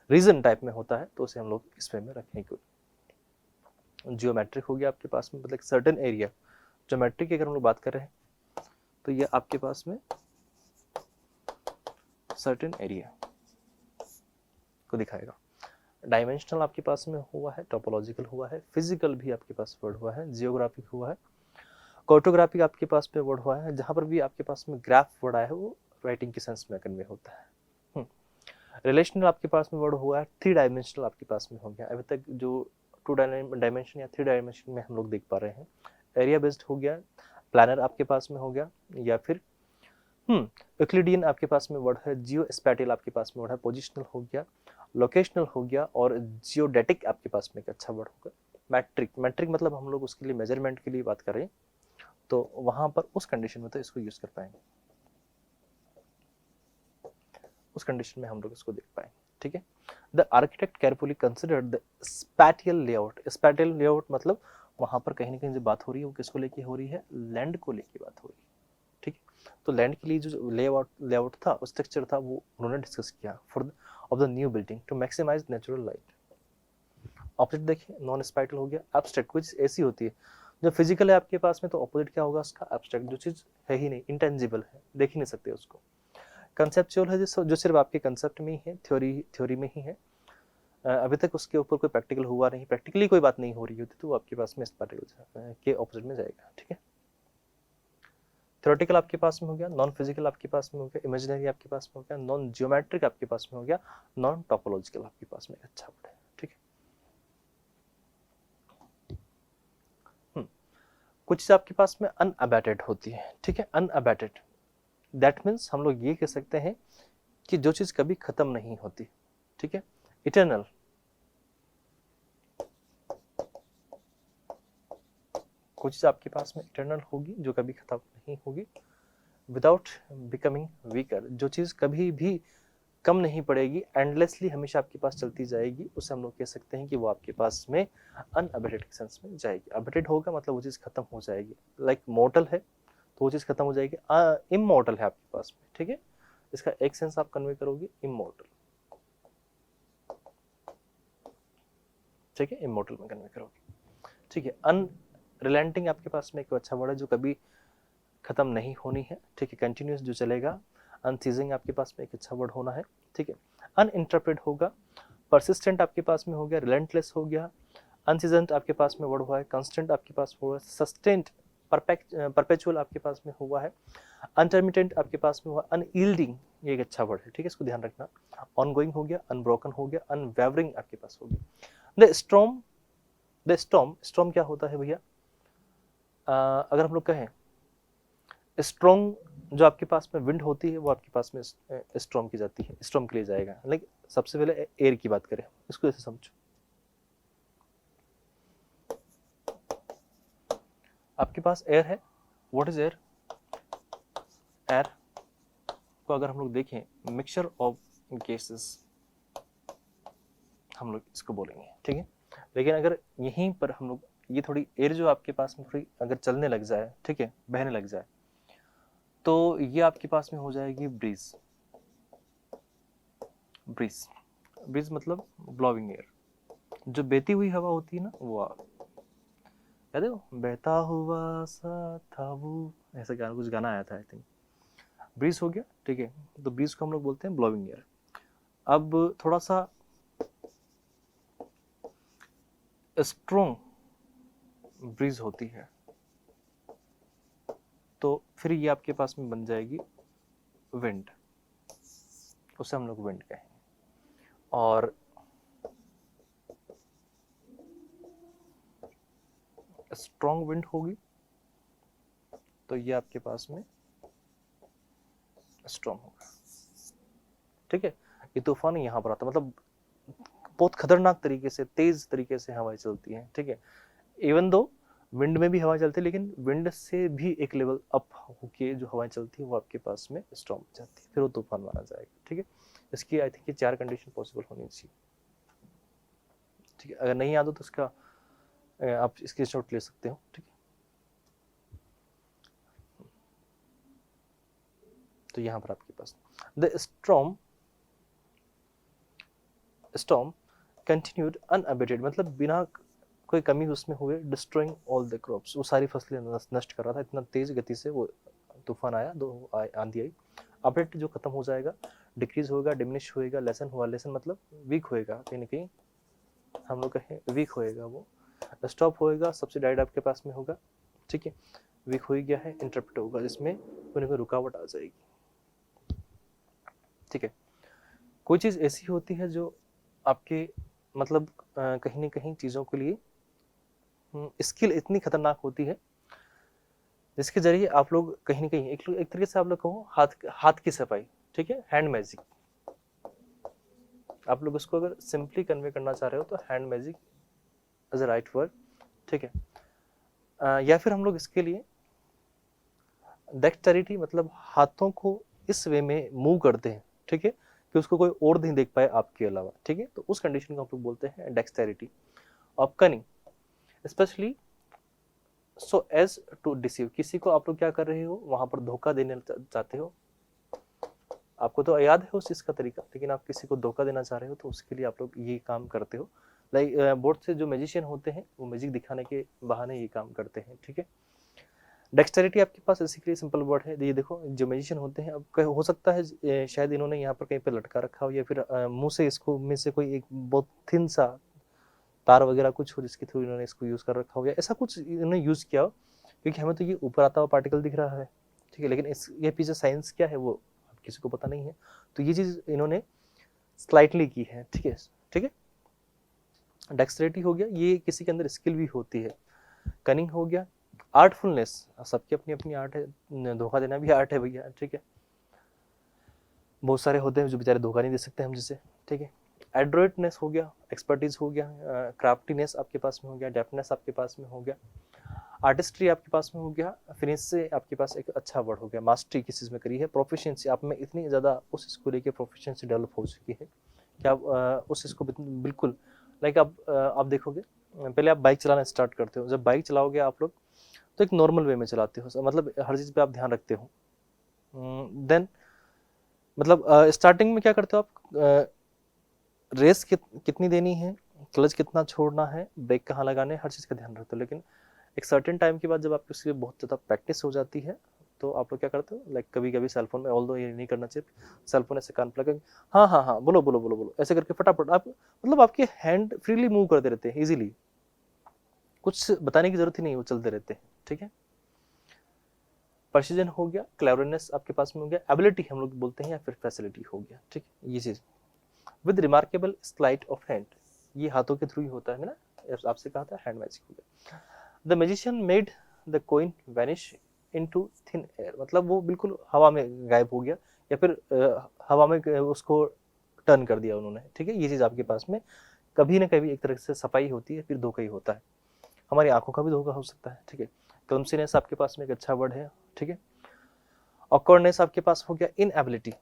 रीजन टाइप में होता है, तो उसे हम लोग इस वे में रखेंगे। जियोमेट्रिक हो गया आपके पास में, मतलब सर्टेन एरिया, ज्योमेट्रिक की अगर हम लोग बात कर रहे हैं, तो ये आपके पास में सर्टेन एरिया को दिखाएगा। डायमेंशनल आपके पास में हुआ है, टोपोलॉजिकल हुआ है, फिजिकल भी आपके पास वर्ड हुआ है, जियोग्राफिक हुआ है, कार्टोग्राफिक आपके पास में वर्ड हुआ है, जहां पर भी आपके पास में ग्राफ वर्ड आया है वो राइटिंग के सेंस में कन्वे होता है। रिलेशनल आपके पास में वर्ड हुआ है, थ्री डायमेंशनल आपके पास में हो गया, अभी तक जो टू डायमेंशन या थ्री डायमेंशन में हम लोग देख पा रहे हैं। एरिया बेस्ड हो गया, प्लानर आपके पास में हो गया, या फिर यूक्लिडियन आपके पास में वर्ड है, जियो स्पैटियल आपके पास में वर्ड है, पोजिशनल हो गया, लोकेशनल हो गया, और जियोडेटिक आपके पास में एक अच्छा वर्ड होगा। मैट्रिक, मैट्रिक मतलब हम लोग उसके लिए मेजरमेंट के लिए बात कर रहे हैं, तो वहां पर उस कंडीशन में तो इसको यूज कर पाएंगे, उस कंडीशन में हम लोग इसको देख पाएंगे, ठीक है। The architect carefully considered the spatial layout. Spatial layout मतलब वहां पर कहीं ना कहीं जो बात हो रही है वो किसको लेके हो रही है, लैंड को लेके बात हो रही है, ठीक है। तो लैंड के लिए जो लेआउट था, स्ट्रक्चर था, वो उन्होंने डिस्कस किया for of the new building to maximise natural light. Opposite देखिए, नॉन स्पाइटल हो गया। एब्स्ट्रैक्ट कुछ ऐसी होती है जो फिजिकल है आपके पास में, तो ऑपोजिट क्या होगा उसका, एब्स्ट्रैक्ट, जो चीज है ही नहीं, इंटेंजिबल है, देख ही नहीं सकते उसको। कंसेप्चुअल है जो सिर्फ आपके कंसेप्ट में ही है, थ्योरी में ही है, अभी तक उसके ऊपर कोई प्रैक्टिकल हुआ नहीं, प्रैक्टिकली कोई बात नहीं हो रही होती, तो वो आपके पास में स्पाइटल के ऑपोजिट में जाएगा, ठीक है। थ्योरेटिकल आपके पास में हो गया, नॉन फिजिकल आपके पास में हो गया, इमेजिनरी आपके पास में हो गया, नॉन जियोमेट्रिक आपके पास में हो गया, नॉन टोपोलॉजिकल आपके पास में अच्छा वर्ड है, ठीक है। कुछ चीज आपके पास में अनअबैटेड होती है, ठीक है, अनअबैटेड, दैट मीन्स हम लोग ये कह सकते हैं कि जो चीज कभी खत्म नहीं होती, ठीक है, इटर्नल। कुछ चीज आपके पास में इटर्नल होगी जो कभी खत्म नहीं होगी, विदाउट बिकमिंग वीकर, जो चीज कभी भी कम नहीं पड़ेगी, एंडलेसली हमेशा आपके पास चलती जाएगी, उसे हम लोग कह सकते हैं कि वो आपके पास में अनअबेटेड सेंस में जाएगी। अबेटेड होगा मतलब वो चीज खत्म हो जाएगी, लाइक मोर्टल है तो वो चीज खत्म हो जाएगी, इमोर्टल है आपके पास में, ठीक है, इसका एक सेंस आप कन्वे करोगे इमोर्टल, ठीक है, इमोर्टल में कन्वे करोगे, ठीक है। अनरिलेंटिंग आपके पास में एक अच्छा वर्ड है जो कभी खत्म नहीं होनी है, ठीक है, कंटिन्यूस जो चलेगा। अनसीजिंग आपके पास में एक अच्छा वर्ड होना है, ठीक है। अनइंटरप्रेट होगा, परसिस्टेंट आपके पास में हो गया, रिलेंटलेस हो गया, अनसीजंट आपके पास में वर्ड हुआ है, कांस्टेंट आपके पास हुआ है, सस्टेंट, परपेचुअल आपके पास में हुआ है, अनटर्मिटेंट आपके पास में हुआ, अनयील्डिंग, ये एक अच्छा वर्ड है, ठीक है, इसको ध्यान रखना। ऑनगोइंग हो गया, अनब्रोकन हो गया, अनवेवरिंग आपके पास हो गया। स्टॉर्म क्या होता है भैया, अगर हम लोग कहें स्ट्रॉन्ग जो आपके पास में विंड होती है वो आपके पास में स्ट्रॉम की जाती है, स्ट्रॉम के लिए जाएगा, लाइक सबसे पहले एयर की बात करें, इसको ऐसे समझो, आपके पास एयर है, व्हाट इज एयर, एयर को अगर हम लोग देखें मिक्सचर ऑफ गैसेस हम लोग इसको बोलेंगे, ठीक है। लेकिन अगर यहीं पर हम लोग ये थोड़ी एयर जो आपके पास में थोड़ी अगर चलने लग जाए, ठीक है, बहने लग जाए, तो ये आपके पास में हो जाएगी ब्रीज। ब्रीज ब्रीज मतलब ब्लोइंग एयर, जो बहती हुई हवा होती है ना, वो याद है, वो बहता हुआ सा था वो, ऐसा गाना, कुछ गाना आया था आई थिंक। ब्रीज हो गया, ठीक है, तो ब्रीज को हम लोग बोलते हैं ब्लोइंग एयर। अब थोड़ा सा स्ट्रॉन्ग ब्रीज होती है तो फिर ये आपके पास में बन जाएगी विंड, उसे हम लोग विंड कहेंगे। और स्ट्रॉन्ग विंड होगी तो ये आपके पास में स्ट्रॉन्ग होगा, ठीक है। ये तूफान यहाँ पर आता है, मतलब बहुत खतरनाक तरीके से, तेज तरीके से हवाएं चलती हैं, ठीक है। इवन दो विंड में भी हवा चलती है, लेकिन विंड से भी एक लेवल अप होके जो हवाएं चलती है वो आपके पास में स्टॉर्म जाती है, फिर वो तूफान माना जाएगा, ठीक है। इसकी आई थिंक ये 4 कंडीशन पॉसिबल होनी चाहिए, ठीक है। अगर नहीं याद हो तो इसका आप स्क्रीनशॉट ले सकते हो, ठीक है। तो यहाँ पर आपके पास द स्टॉर्म कंटिन्यूड अनअबेटेड, मतलब बिना कोई कमी उसमें हुए, डिस्ट्रॉइंग ऑल द क्रॉप्स, वो सारी फसलें नष्ट कर रहा था, इतना तेज गति से वो तूफान आया, दो आंधी आई। अपडेट जो खत्म हो जाएगा, डिक्रीज होगा, डिमिनिश होएगा, लेसन हुआ, लेसन मतलब वीक होएगा, कहीं ना कहीं हम लोग कहें वीक होएगा, वो स्टॉप होएगा, सब्सिडाइड आपके पास में होगा, ठीक है। वीक हो गया है, इंटरप्ट होगा, जिसमें कोई ना कोई रुकावट आ जाएगी, ठीक है। कोई चीज़ ऐसी होती है जो आपके मतलब कहीं ना कहीं चीज़ों के लिए स्किल इतनी खतरनाक होती है जिसके जरिए आप लोग कहीं ना कहीं एक तरीके से आप लोग कहो हाथ की सफाई, ठीक है, हैंड मैजिक, आप लोग उसको अगर सिंपली कन्वे करना चाह रहे हो तो hand magic is a right word, ठीक है। या फिर हम लोग इसके लिए डेक्सटेरिटी, मतलब हाथों को इस वे में मूव करते हैं, ठीक है, कि उसको कोई और नहीं देख पाए आपके अलावा, ठीक है, तो उस कंडीशन को हम लोग बोलते हैं डेक्सटेरिटी। और cunning, specially so as to deceive, किसी को आप लोग क्या कर रहे हो, वहां पर धोखा देने चाहते हो। आपको तो याद है उस चीज का तरीका, लेकिन आप किसी को धोखा देना चाह रहे हो तो उसके लिए आप लोग ये काम करते हो। लाइक बहुत से जो मैजिशियन होते हैं वो मैजिक दिखाने के बहाने ये काम करते हैं, ठीक है। डेक्सटेरिटी आपके पास बेसिकली सिंपल वर्ड है। ये देखो जो मैजिशियन होते हैं, अब हो सकता है शायद इन्होंने यहाँ पर कहीं पे लटका रखा हो, या फिर मुंह से इसको में से कोई एक बहुत थिन सा तार वगैरह कुछ हो जिसके थ्रू इन्होंने इसको यूज कर रखा हो, या ऐसा कुछ इन्होंने यूज किया हो, क्योंकि हमें तो ये ऊपर आता हुआ पार्टिकल दिख रहा है, ठीक है, लेकिन ये पीछे साइंस क्या है वो किसी को पता नहीं है। तो ये चीज इन्होंने स्लाइटली की है, ठीक है, ठीक है। डेक्सटेरिटी हो गया, ये किसी के अंदर स्किल भी होती है। कनिंग हो गया, आर्टफुलनेस, सबकी अपनी अपनी आर्ट है, धोखा देना भी आर्ट है भैया, ठीक है। बहुत सारे होते हैं जो बेचारे धोखा नहीं दे सकते हम जिसे, ठीक है। एड्रोइटनेस हो गया, एक्सपर्टीज हो गया, क्राफ्टीनेस आपके पास में हो गया, डेफ्टनेस आपके पास में हो गया, आर्टिस्ट्री आपके पास में हो गया, फिनिश से आपके पास एक अच्छा वर्ड हो गया, मास्टरी किस चीज़ में करी है, प्रोफिशिएंसी आप में इतनी ज़्यादा उस चीज़ को लेकर प्रोफिशिएंसी डेवलप हो चुकी है कि आप उस चीज़ को बिल्कुल लाइक आप देखोगे, पहले आप बाइक चलाना स्टार्ट करते हो, जब बाइक चलाओगे आप लोग तो एक नॉर्मल वे में चलाते हो, मतलब हर चीज़ पे आप ध्यान रखते हो। देन मतलब स्टार्टिंग में क्या करते हो आप, रेस कितनी देनी है, क्लच कितना छोड़ना है, ब्रेक कहाँ लगाने, हर चीज़ का ध्यान रखते हो। लेकिन एक सर्टेन टाइम के बाद जब आपकी उसकी बहुत ज़्यादा प्रैक्टिस हो जाती है तो आप लोग क्या करते हो, लाइक कभी कभी सेलफोन में, ऑल्दो ये नहीं करना चाहिए, सेलफोन ऐसे कान प्लग, हाँ हाँ हाँ बोलो बोलो बोलो बोलो ऐसे करके फटाफट आप मतलब आपके हैंड फ्रीली मूव करते रहते हैं इजीली, कुछ बताने की जरूरत ही नहीं, वो चलते रहते हैं, ठीक है। प्रेसिजन हो गया, क्लेवरनेस आपके पास में हो गया, एबिलिटी हम लोग बोलते हैं, या फिर फैसिलिटी हो गया, ठीक है। ये चीज with remarkable slight of hand, ये हाथों के थ्रू ही होता है ना, आपसे कहा था हैंड मैजिक हो गया। The magician made the coin vanish into thin air, मतलब वो बिल्कुल हवा में गायब हो गया, या फिर हवा में उसको टर्न कर दिया उन्होंने, ठीक है। ये चीज आपके पास में कभी ना कभी एक तरह से सफाई होती है, फिर धोखा ही होता है। हमारी आंखों का भी धोखा हो सकता है, ठीक है। क्लमसीनेस आपके पास में एक अच्छा वर्ड है, ठीक है। ऑकवर्डनेस आपके पास हो गया, इनएबिलिटी,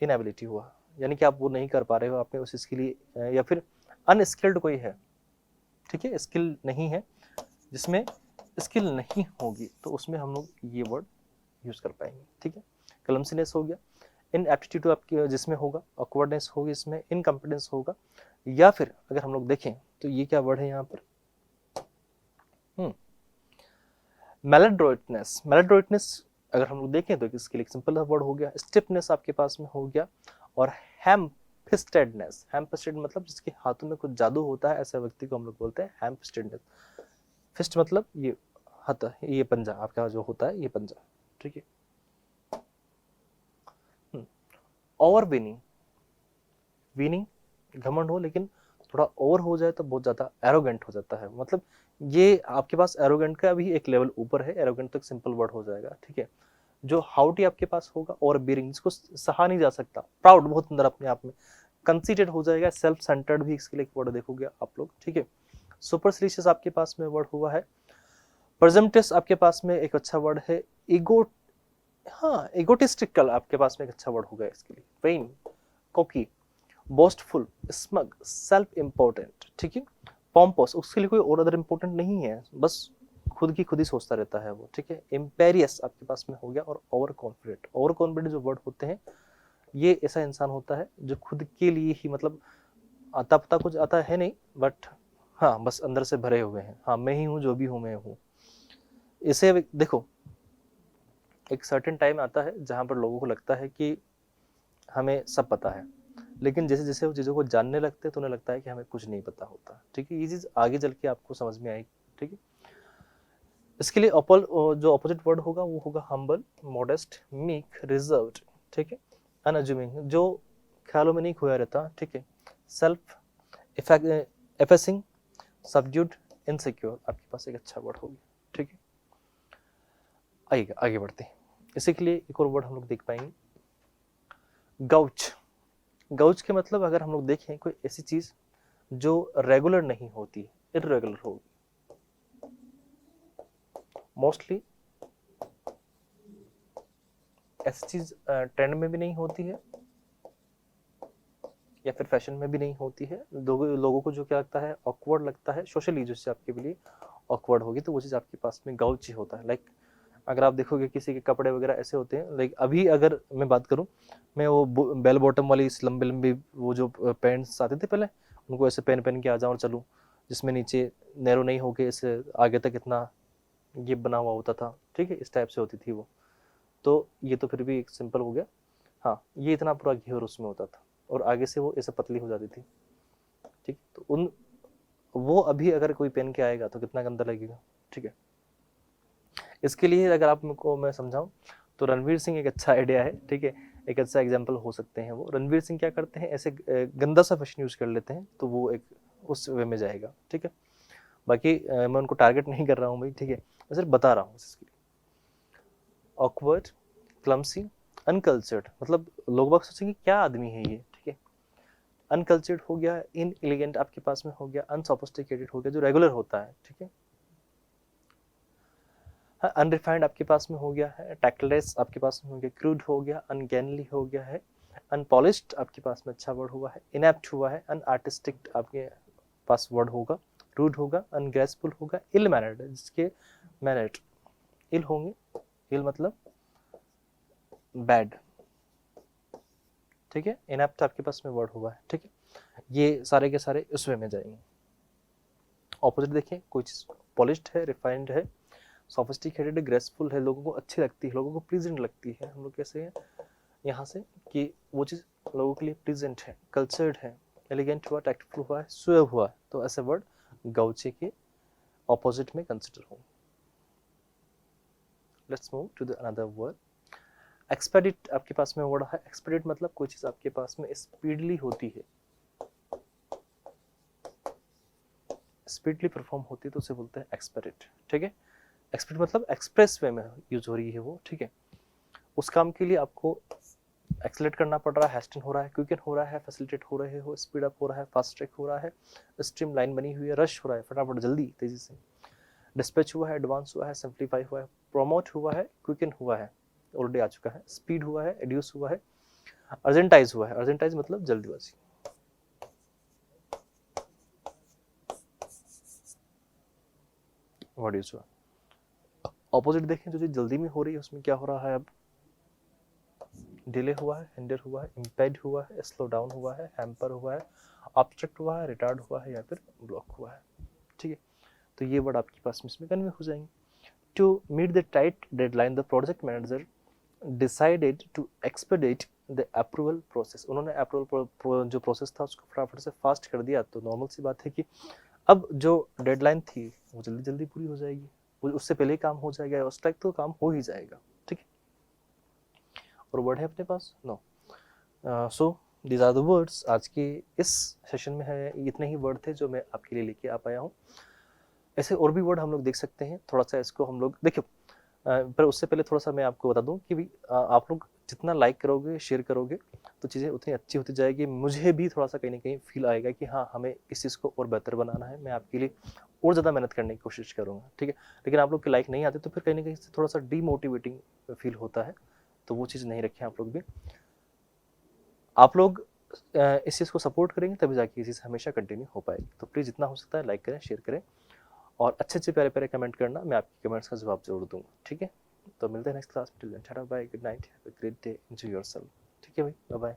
इनएबिलिटी हुआ यानी कि आप वो नहीं कर पा रहे हो, आपने उस चीज के लिए, या फिर अनस्किल्ड कोई है, ठीक है, स्किल नहीं है, जिसमें स्किल नहीं होगी तो उसमें हम लोग ये वर्ड यूज कर पाएंगे, ठीक है। क्लमसीनेस हो गया, इनएप्टीट्यूड आपकी जिसमें होगा, ऑकवर्डनेस होगी इसमें, इनकॉम्पिटेंस होगा, या फिर अगर हम लोग देखें तो ये क्या वर्ड है यहाँ पर, मैलेड्रोइटनेस, मैलेड्रोइटनेस अगर हम लोग देखें तो इसके लिए एक सिंपल वर्ड हो गया, स्टिफनेस आपके पास में हो गया, और हैमफिस्टेडनेस, हैमफिस्टेड मतलब जिसके हाथों में कुछ जादू होता है, ऐसे व्यक्ति को हम लोग बोलते हैं हैमफिस्टेडनेस। फिस्ट मतलब ये हाथ, ये पंजा आपका जो होता है, ये पंजा, ठीक है। ओवर विनिंग, विनिंग घमंड हो, लेकिन थोड़ा ओवर हो जाए तो बहुत ज्यादा एरोगेंट हो जाता है, मतलब ये आपके पास एरोगेंट का भी एक लेवल ऊपर है, एरोगेंट तो एक सिंपल वर्ड हो जाएगा, ठीक है। जो हाउटी आपके पास होगा, और बियरिंग जिसको सहा नहीं जा सकता, प्राउड बहुत अंदर अपने आप में, कंसीटेड हो जाएगा, सेल्फ सेंटर्ड भी इसके लिए एक वर्ड देखोगे आप लोग, ठीक है। सुपरस्टिशियस आपके पास में वर्ड हुआ है, प्रेजम्पटिस आपके पास में एक अच्छा वर्ड है, ईगो, हाँ इगोटिस्टिकल आपके पास में एक अच्छा वर्ड होगा इसके लिए, वेन, कोकी, बोस्टफुल, स्मग, सेल्फ इंपॉर्टेंट, ठीक है। पॉम्पोस, उसके लिए कोई और अदर इंपॉर्टेंट नहीं है, बस खुद की खुद ही सोचता रहता है वो, ठीक है। इम्पेरियस आपके पास में हो गया, और ओवर कॉन्फिडेंट, ओवर कॉन्फिडेंट जो वर्ड होते हैं, ये ऐसा इंसान होता है जो खुद के लिए ही, मतलब आता पता कुछ आता है नहीं, बट हाँ बस अंदर से भरे हुए हैं, हाँ मैं ही हूँ जो भी हूँ मैं हूँ। इसे देखो एक सर्टेन टाइम आता है जहां पर लोगों को लगता है कि हमें सब पता है, लेकिन जैसे जैसे वो चीज़ों को जानने लगते हैं तो उन्हें लगता है कि हमें कुछ नहीं पता होता, ठीक है। ये चीज़ आगे चल के आपको समझ में आएगी, ठीक है। इसके लिए जो अपोजिट वर्ड होगा वो होगा हम्बल, मॉडेस्ट, मीक, रिजर्व्ड, ठीक है। अनअज्यूमिंग, जो ख्यालों में नहीं खोया रहता, ठीक है। सेल्फ एफेसिंग, सबड्यूड, इनसिक्योर आपके पास एक अच्छा वर्ड होगा, ठीक है। आइएगा आगे बढ़ते हैं, इसी के लिए एक और वर्ड हम लोग देख पाएंगे, गाउच। गाउच के मतलब अगर हम लोग देखें कोई ऐसी चीज जो रेगुलर नहीं होती, इरेगुलर होगी, मोस्टली ऐसी चीज ट्रेंड में भी नहीं होती है, या फिर फैशन में भी नहीं होती है, लोगों को जो क्या लगता है, ऑकवर्ड लगता है सोशली, जिससे आपके लिए ऑकवर्ड होगी, तो वो चीज़ आपके पास में गाउची होता है। लाइक अगर आप देखोगे किसी के कपड़े वगैरह ऐसे होते हैं, लाइक अभी अगर मैं बात करूं, मैं वो बेल बॉटम वाली इस लंबी लंबी वो जो पैंट्स आते थे पहले, उनको ऐसे पहन पहन के आ जाऊँ और चलूँ, जिसमें नीचे नैरो नहीं होके ऐसे आगे तक इतना ये बना हुआ होता था, ठीक है, इस टाइप से होती थी वो। तो ये तो फिर भी एक सिंपल हो गया। हाँ, ये इतना पूरा घेर उसमें होता था और आगे से वो ऐसे पतली हो जाती थी, ठीक। तो उन वो अभी अगर कोई पहन के आएगा तो कितना गंदा लगेगा, ठीक है। इसके लिए अगर आपको मैं समझाऊं तो रणवीर सिंह एक अच्छा आइडिया है, ठीक है, एक अच्छा एग्जाम्पल हो सकते हैं वो। रणवीर सिंह क्या करते हैं, ऐसे गंदा सा फैशन यूज कर लेते हैं, तो वो एक उस वे में जाएगा, ठीक है। बाकी मैं उनको टारगेट नहीं कर रहा हूँ भाई, ठीक है, मैं सिर्फ बता रहा हूँ इसके लिए। ऑकवर्ड, क्लमसी, अनकल्चर्ड, मतलब लोग बाग सोचेंगे क्या आदमी है ये, ठीक है। अनकल्चर्ड हो गया, इन एलिगेंट आपके पास में हो गया, अनसोफिस्टिकेटेड हो गया जो रेगुलर होता है, ठीक है। अनरिफाइंड आपके पास में हो गया है, टैक्टलेस आपके पास में हो गया, क्रूड हो गया, अनगैनली हो गया है, अनपॉलिश्ड आपके पास में अच्छा वर्ड हुआ है, इनएप्ट हुआ है, अनआर्टिस्टिक आपके पास वर्ड होगा, रूड होगा, अनग्रेसफुल होगा, इल मैनर्ड, जिसके मैनर्ड इल होंगे, इल मतलब बैड, ठीक है। इनएप्ट आपके पास में वर्ड हुआ है, ठीक है। ये सारे के सारे उस वे में जाएंगे। ऑपोजिट देखें, कोई चीज पॉलिश्ड है, रिफाइंड है, सोफिस्टिकेटेड, ग्रेसफुल है, लोगों को अच्छी लगती है, लोगों को प्लीजेंट लगती है। हम लोग कैसे हैं यहाँ से कि वो चीज़ लोगों के लिए प्लीजेंट है, कल्चर्ड है, एलिगेंट हुआ, टैक्टफुल हुआ है, सुएव हुआ है, तो ऐसे वर्ड गाउचे के ऑपोजिट में कंसिडर हो। Let's move to the another word. Expedite आपके पास में वर्ड है। एक्सपेडिट मतलब कोई चीज़ आपके पास में स्पीडली होती है, स्पीडली परफॉर्म होती है, तो उसे बोलते हैं एक्सपेडिट, ठीक है। एक्सपेडिट मतलब एक्सप्रेस वे में यूज हो रही है वो, ठीक है। उस काम के लिए आपको एक्सलेट करना पड़ रहा है, हेस्टन हो रहा है, क्विकन हो रहा है, फैसिलिटेट हो रहे हो, स्पीड अप हो रहा है, फास्ट ट्रैक हो रहा है, स्ट्रीम लाइन बनी हुई है, रश हो रहा है, फटाफट जल्दी तेजी से, डिस्पैच हुआ है, एडवांस हुआ है, सिंप्लीफाई हुआ है, प्रोमोट हुआ है, क्विकन हुआ है, ऑलरेडी आ चुका है, स्पीड हुआ है, एड्यूस हुआ है, अर्जेंटाइज हुआ है। अर्जेंटाइज मतलब जल्दीबाजी। व्हाट यूज हुआ। ऑपोजिट देखें, जो चीज जल्दी में हो रही है उसमें क्या हो रहा है, अब डिले हुआ है, हिंडर हुआ है, इम्पेड हुआ है, स्लो डाउन हुआ है, हैम्पर हुआ है, ऑब्स्ट्रक्ट हुआ है, रिटार्ड हुआ है, या फिर ब्लॉक हुआ है, ठीक है। तो ये वर्ड आपके पास में इसमें कन्वे हो जाएंगे। To meet the tight deadline, the project manager decided to expedite the approval process. उन्होंने अप्रूवल जो प्रोसेस था उसको फटाफट से फास्ट कर दिया। तो नॉर्मल सी बात है कि अब जो डेडलाइन थी वो जल्दी जल्दी पूरी हो जाएगी, उससे पहले काम हो जाएगा, उस टाइप तो काम हो ही जाएगा, ठीक है। और वर्ड है अपने पास no. So these are the words. आज के इस सेशन में है इतने ही वर्ड थे जो मैं आपके लिए लेके आ पाया हूँ। ऐसे और भी वर्ड हम लोग देख सकते हैं, थोड़ा सा इसको हम लोग देखिए। पर उससे पहले थोड़ा सा मैं आपको बता दूं कि भी आप लोग जितना लाइक करोगे, शेयर करोगे, तो चीज़ें उतनी अच्छी होती जाएगी। मुझे भी थोड़ा सा कहीं ना कहीं फील आएगा कि हाँ, हमें इस चीज़ को और बेहतर बनाना है। मैं आपके लिए और ज़्यादा मेहनत करने की कोशिश करूँगा, ठीक है। लेकिन आप लोग के लाइक नहीं आते तो फिर कहीं ना कहीं से थोड़ा सा डीमोटिवेटिंग फील होता है, तो वो चीज़ नहीं रखें आप लोग भी। आप लोग इस चीज़ को सपोर्ट करेंगे तभी जाके ये चीज़ हमेशा कंटिन्यू हो पाएगी। तो प्लीज़ जितना हो सकता है लाइक करें, शेयर करें और अच्छे अच्छे प्यारे प्यारे कमेंट करना। मैं आपके कमेंट्स का जवाब जरूर दूंगा, ठीक है। तो मिलते हैं नेक्स्ट क्लास में। Till then tata bye, good night, have a great day, enjoy yourself, ठीक है भाई, बाय बाय।